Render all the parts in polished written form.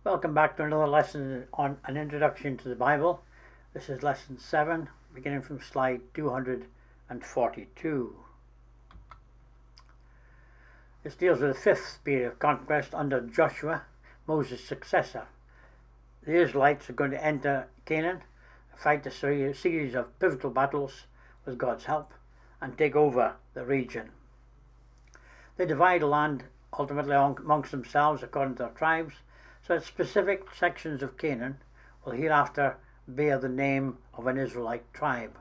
Welcome back to another lesson on an introduction to the Bible. This is lesson 7, beginning from slide 242. This deals with the fifth period of conquest under Joshua, Moses' successor. The Israelites are going to enter Canaan, fight a series of pivotal battles with God's help, and take over the region. They divide the land ultimately amongst themselves according to their tribes, so that specific sections of Canaan will hereafter bear the name of an Israelite tribe.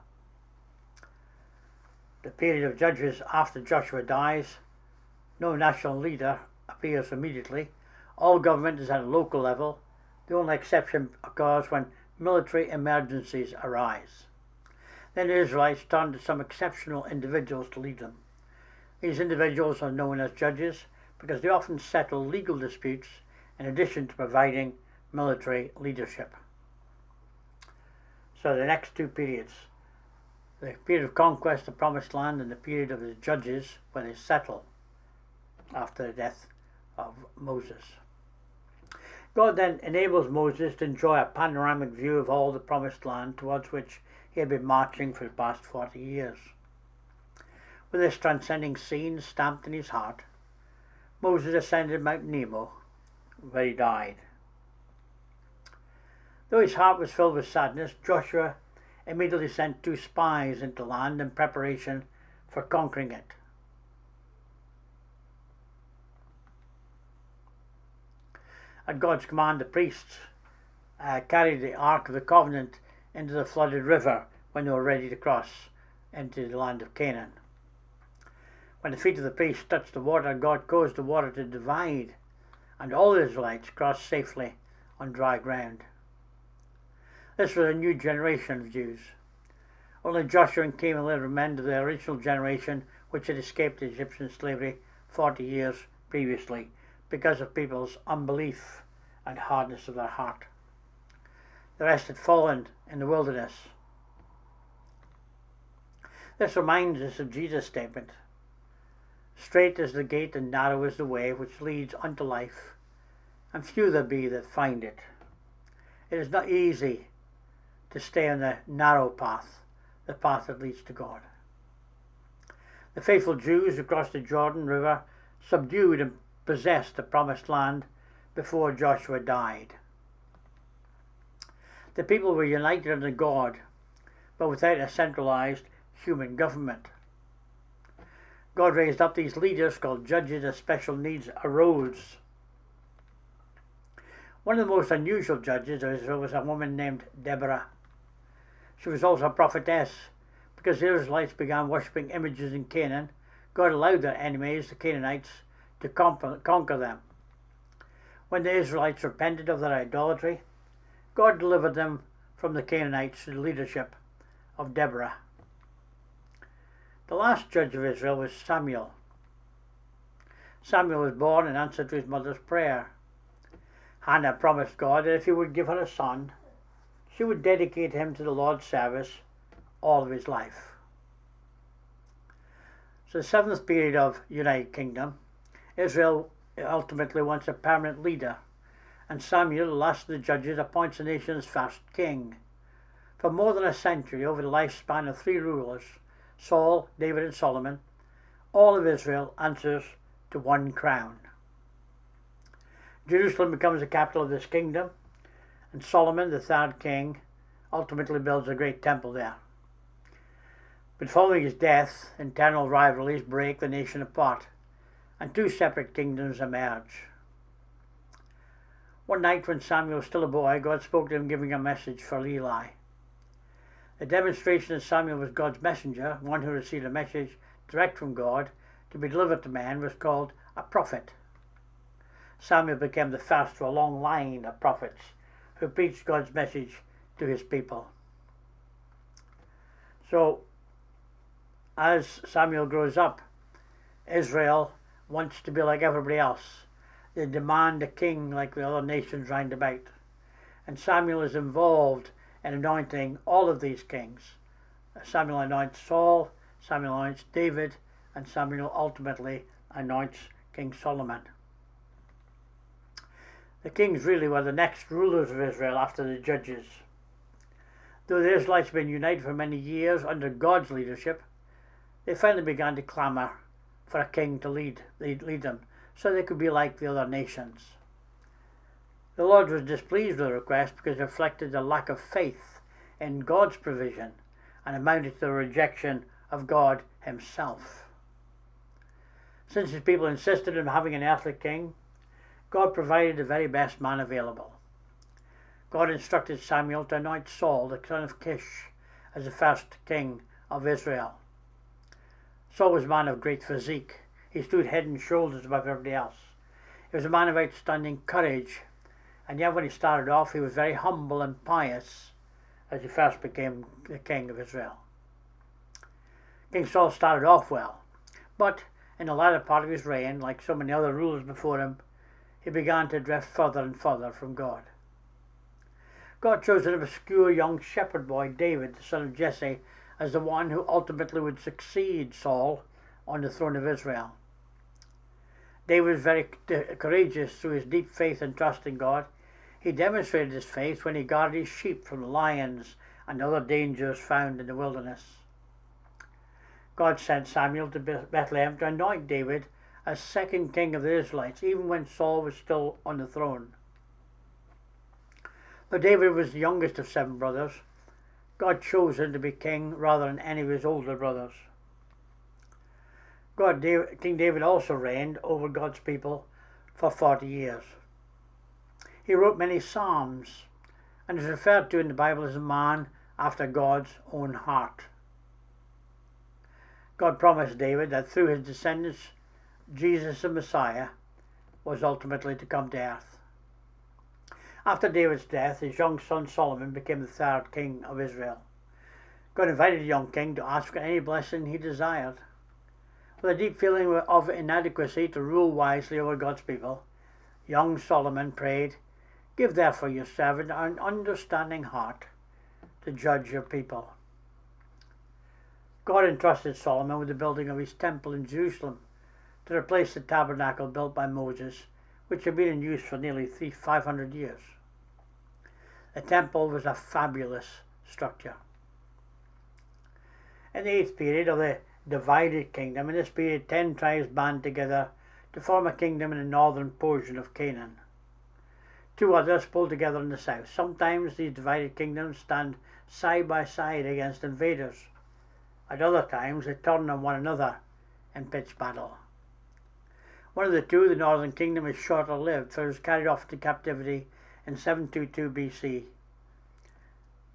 The period of judges after Joshua dies, no national leader appears immediately. All government is at a local level. The only exception occurs when military emergencies arise. Then the Israelites turn to some exceptional individuals to lead them. These individuals are known as judges because they often settle legal disputes in addition to providing military leadership. So the next two periods, the period of conquest of the promised land and the period of the judges where they settle after the death of Moses. God then enables Moses to enjoy a panoramic view of all the promised land towards which he had been marching for the past 40 years. With this transcending scene stamped in his heart, Moses ascended Mount Nebo, where he died. Though his heart was filled with sadness, Joshua immediately sent 2 spies into the land in preparation for conquering it. At God's command, the priests carried the Ark of the Covenant into the flooded river when they were ready to cross into the land of Canaan. When the feet of the priests touched the water, God caused the water to divide, and all the Israelites crossed safely on dry ground. This was a new generation of Jews. Only Joshua and Caleb remained of the original generation which had escaped Egyptian slavery 40 years previously because of people's unbelief and hardness of their heart. The rest had fallen in the wilderness. This reminds us of Jesus' statement, "Strait is the gate and narrow is the way which leads unto life, and few there be that find it." It is not easy to stay on the narrow path, the path that leads to God. The faithful Jews who crossed the Jordan River subdued and possessed the promised land before Joshua died. The people were united under God, but without a centralized human government. God raised up these leaders called judges as special needs arose. One of the most unusual judges of Israel was a woman named Deborah. She was also a prophetess. Because the Israelites began worshipping images in Canaan, God allowed their enemies, the Canaanites, to conquer them. When the Israelites repented of their idolatry, God delivered them from the Canaanites through the leadership of Deborah. The last judge of Israel was Samuel. Samuel was born in answer to his mother's prayer. Hannah promised God that if he would give her a son, she would dedicate him to the Lord's service all of his life. So the 7th period of United Kingdom, Israel ultimately wants a permanent leader, and Samuel, the last of the judges, appoints the nation's first king. For more than a century, over the lifespan of 3 rulers, Saul, David and Solomon, all of Israel answers to one crown. Jerusalem becomes the capital of this kingdom, and Solomon, the 3rd king, ultimately builds a great temple there. But following his death, internal rivalries break the nation apart, and 2 separate kingdoms emerge. One night when Samuel was still a boy, God spoke to him giving a message for Eli. The demonstration that Samuel was God's messenger, one who received a message direct from God to be delivered to men, was called a prophet. Samuel became the first of a long line of prophets who preached God's message to his people. So, as Samuel grows up, Israel wants to be like everybody else. They demand a king like the other nations round about. And Samuel is involved in anointing all of these kings. Samuel anoints Saul, Samuel anoints David, and Samuel ultimately anoints King Solomon. The kings really were the next rulers of Israel after the judges. Though the Israelites had been united for many years under God's leadership, they finally began to clamour for a king to lead them, so they could be like the other nations. The Lord was displeased with the request because it reflected a lack of faith in God's provision and amounted to the rejection of God himself. Since his people insisted on having an earthly king, God provided the very best man available. God instructed Samuel to anoint Saul, the son of Kish, as the first king of Israel. Saul was a man of great physique. He stood head and shoulders above everybody else. He was a man of outstanding courage, and yet when he started off, he was very humble and pious as he first became the king of Israel. King Saul started off well, but in the latter part of his reign, like so many other rulers before him, he began to drift further and further from God. God chose an obscure young shepherd boy, David, the son of Jesse, as the one who ultimately would succeed Saul on the throne of Israel. David was very courageous through his deep faith and trust in God. He demonstrated his faith when he guarded his sheep from the lions and other dangers found in the wilderness. God sent Samuel to Bethlehem to anoint David as second king of the Israelites, even when Saul was still on the throne. Though David was the youngest of 7 brothers, God chose him to be king rather than any of his older brothers. King David also reigned over God's people for 40 years. He wrote many psalms and is referred to in the Bible as a man after God's own heart. God promised David that through his descendants, Jesus the Messiah was ultimately to come to earth. After David's death, his young son Solomon became the 3rd king of Israel. God invited the young king to ask for any blessing he desired. With a deep feeling of inadequacy to rule wisely over God's people, young Solomon prayed, "Give therefore your servant an understanding heart to judge your people." God entrusted Solomon with the building of his temple in Jerusalem to replace the tabernacle built by Moses, which had been in use for nearly 500 years. The temple was a fabulous structure. In the 8th period of the divided kingdom, in this period 10 tribes band together to form a kingdom in the northern portion of Canaan. 2 others pulled together in the south. Sometimes these divided kingdoms stand side by side against invaders. At other times they turn on one another in pitched battle. One of the 2, the northern kingdom, is shorter lived, for it was carried off to captivity in 722 BC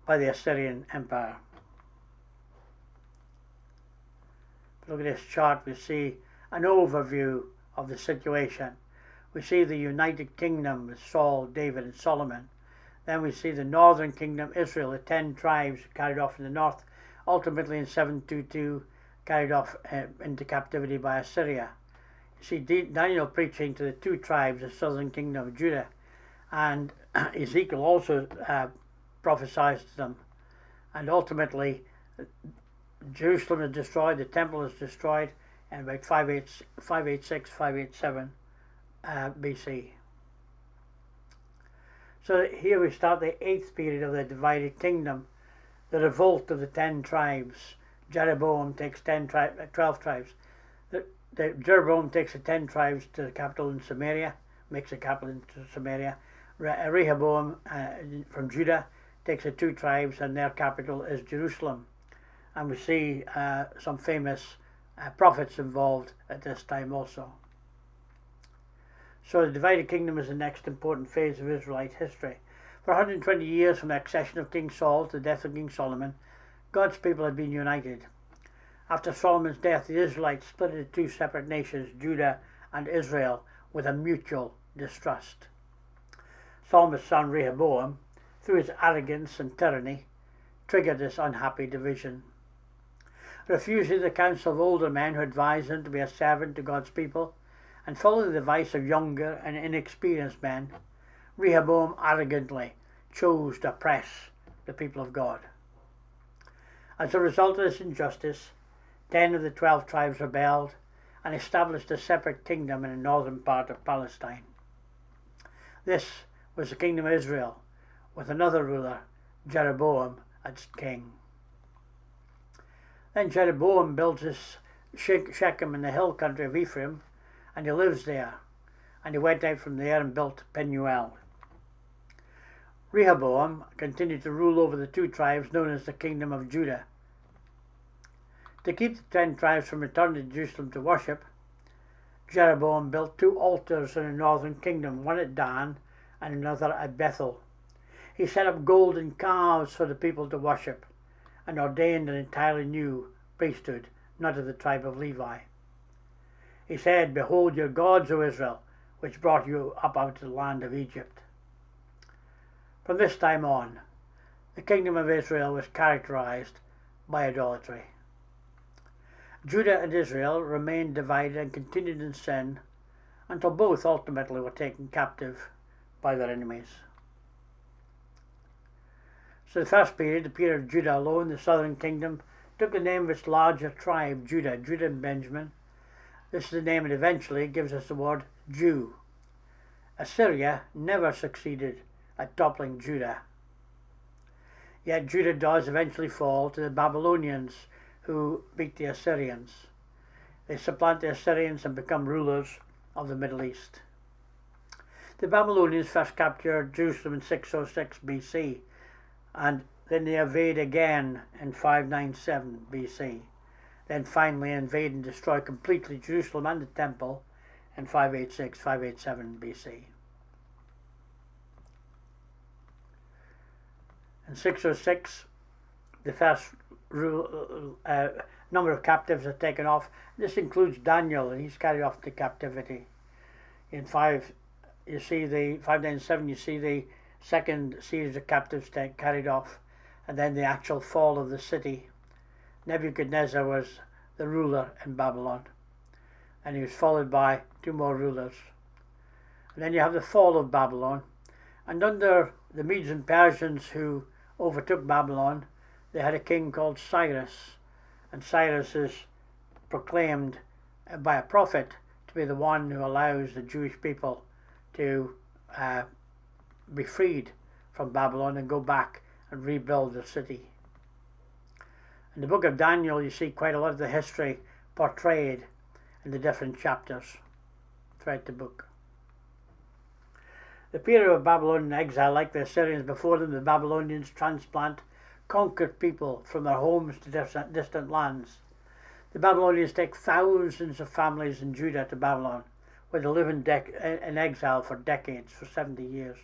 by the Assyrian Empire. Look at this chart. We see an overview of the situation. We see the united kingdom with Saul, David and Solomon. Then we see the northern kingdom, Israel, the 10 tribes carried off in the north, ultimately in 722 carried off into captivity by Assyria. You see Daniel preaching to the 2 tribes, the southern kingdom of Judah, and Ezekiel also prophesies to them. And ultimately Jerusalem is destroyed, the temple is destroyed in about 586, 587 BC. So here we start the 8th period of the divided kingdom, the revolt of the 10 tribes. Jeroboam takes 12 tribes. Jeroboam takes the 10 tribes to the capital in Samaria, makes the capital into Samaria. Rehoboam from Judah takes the 2 tribes and their capital is Jerusalem. And we see some famous prophets involved at this time also. So the divided kingdom is the next important phase of Israelite history. For 120 years from the accession of King Saul to the death of King Solomon, God's people had been united. After Solomon's death, the Israelites split into 2 separate nations, Judah and Israel, with a mutual distrust. Solomon's son Rehoboam, through his arrogance and tyranny, triggered this unhappy division. Refusing the counsel of older men who advised him to be a servant to God's people, and following the advice of younger and inexperienced men, Rehoboam arrogantly chose to oppress the people of God. As a result of this injustice, 10 of the 12 tribes rebelled and established a separate kingdom in the northern part of Palestine. This was the kingdom of Israel, with another ruler, Jeroboam, as king. Then Jeroboam builds his Shechem in the hill country of Ephraim, and he lives there. And he went out from there and built Penuel. Rehoboam continued to rule over the two tribes known as the kingdom of Judah. To keep the 10 tribes from returning to Jerusalem to worship, Jeroboam built 2 altars in the northern kingdom, one at Dan and another at Bethel. He set up golden calves for the people to worship, and ordained an entirely new priesthood, not of the tribe of Levi. He said, "Behold your gods, O Israel, which brought you up out of the land of Egypt." From this time on, the kingdom of Israel was characterized by idolatry. Judah and Israel remained divided and continued in sin until both ultimately were taken captive by their enemies. So the first period, the period of Judah alone, the southern kingdom, took the name of its larger tribe, Judah and Benjamin. This is the name it eventually gives us the word Jew. Assyria never succeeded at toppling Judah. Yet Judah does eventually fall to the Babylonians, who beat the Assyrians. They supplant the Assyrians and become rulers of the Middle East. The Babylonians first captured Jerusalem in 606 BC, and then they invade again in 597 BC. Then finally invade and destroy completely Jerusalem and the temple in 586-587 BC. In 606, the first number of captives are taken off. This includes Daniel, and he's carried off to captivity. In 597, you see the second series of captives carried off, and then the actual fall of the city. Nebuchadnezzar was the ruler in Babylon, and he was followed by 2 more rulers. And then you have the fall of Babylon, and under the Medes and Persians who overtook Babylon, they had a king called Cyrus, and Cyrus is proclaimed by a prophet to be the one who allows the Jewish people to be freed from Babylon and go back and rebuild the city. In the book of Daniel, you see quite a lot of the history portrayed in the different chapters throughout the book. The period of Babylonian exile, like the Assyrians before them, the Babylonians, transplant, conquered people from their homes to distant lands. The Babylonians take thousands of families in Judah to Babylon, where they live in exile for decades, for 70 years.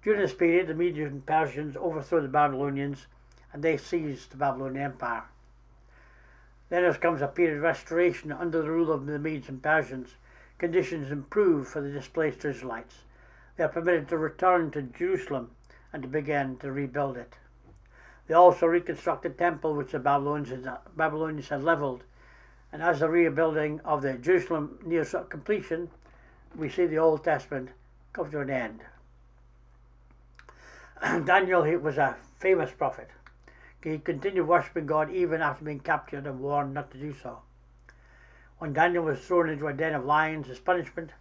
During this period, the Medes and Persians overthrow the Babylonians, and they seize the Babylonian Empire. Then there comes a period of restoration under the rule of the Medes and Persians. Conditions improve for the displaced Israelites. They are permitted to return to Jerusalem and to begin to rebuild it. They also reconstruct the temple which the Babylonians had leveled, and as the rebuilding of the Jerusalem nears completion, we see the Old Testament come to an end. Daniel, he was a famous prophet. He continued worshipping God even after being captured and warned not to do so. When Daniel was thrown into a den of lions as punishment,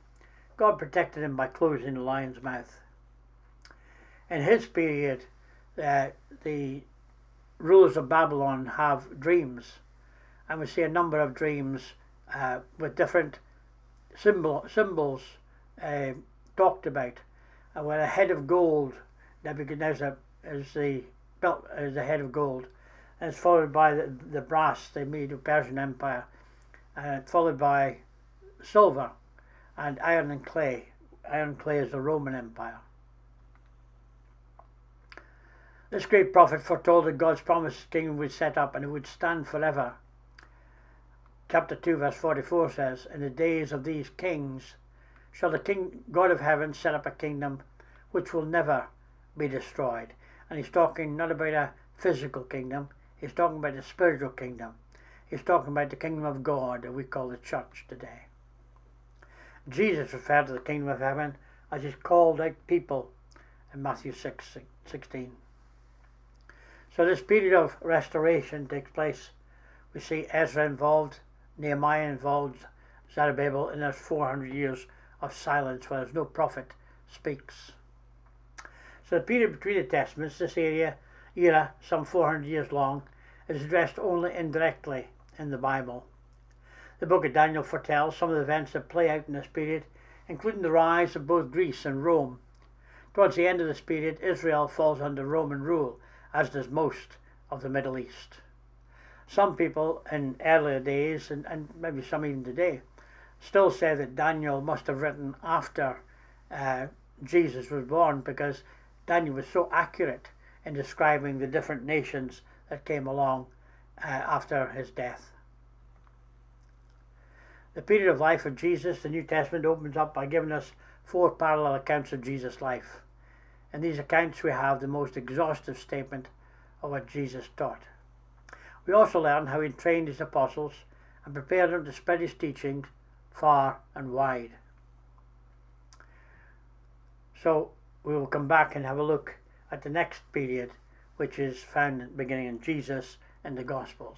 God protected him by closing the lion's mouth. In his period, the rulers of Babylon have dreams, and we see a number of dreams with different symbols talked about. And where a head of gold, Nebuchadnezzar is the head of gold, and it's followed by the brass, the Medo-Persian Empire, followed by silver and iron and clay. Iron and clay is the Roman Empire. This great prophet foretold that God's promised kingdom would set up and it would stand forever. Chapter 2 verse 44 says, "In the days of these kings shall the King God of heaven set up a kingdom which will never be destroyed." And he's talking not about a physical kingdom, he's talking about a spiritual kingdom. He's talking about the kingdom of God that we call the church today. Jesus referred to the kingdom of heaven as his called out people in Matthew 6:16. So this period of restoration takes place. We see Ezra involved, Nehemiah involved, Zerubbabel, and there's 400 years of silence where there's no prophet speaks. So the period between the Testaments, this era, some 400 years long, is addressed only indirectly in the Bible. The book of Daniel foretells some of the events that play out in this period, including the rise of both Greece and Rome. Towards the end of this period, Israel falls under Roman rule, as does most of the Middle East. Some people in earlier days, and maybe some even today, still say that Daniel must have written after Jesus was born, because Daniel was so accurate in describing the different nations that came along after his death. The period of life of Jesus, the New Testament opens up by giving us 4 parallel accounts of Jesus' life. In these accounts we have the most exhaustive statement of what Jesus taught. We also learn how he trained his apostles and prepared them to spread his teachings far and wide. So we will come back and have a look at the next period, which is found beginning in Jesus in the Gospels.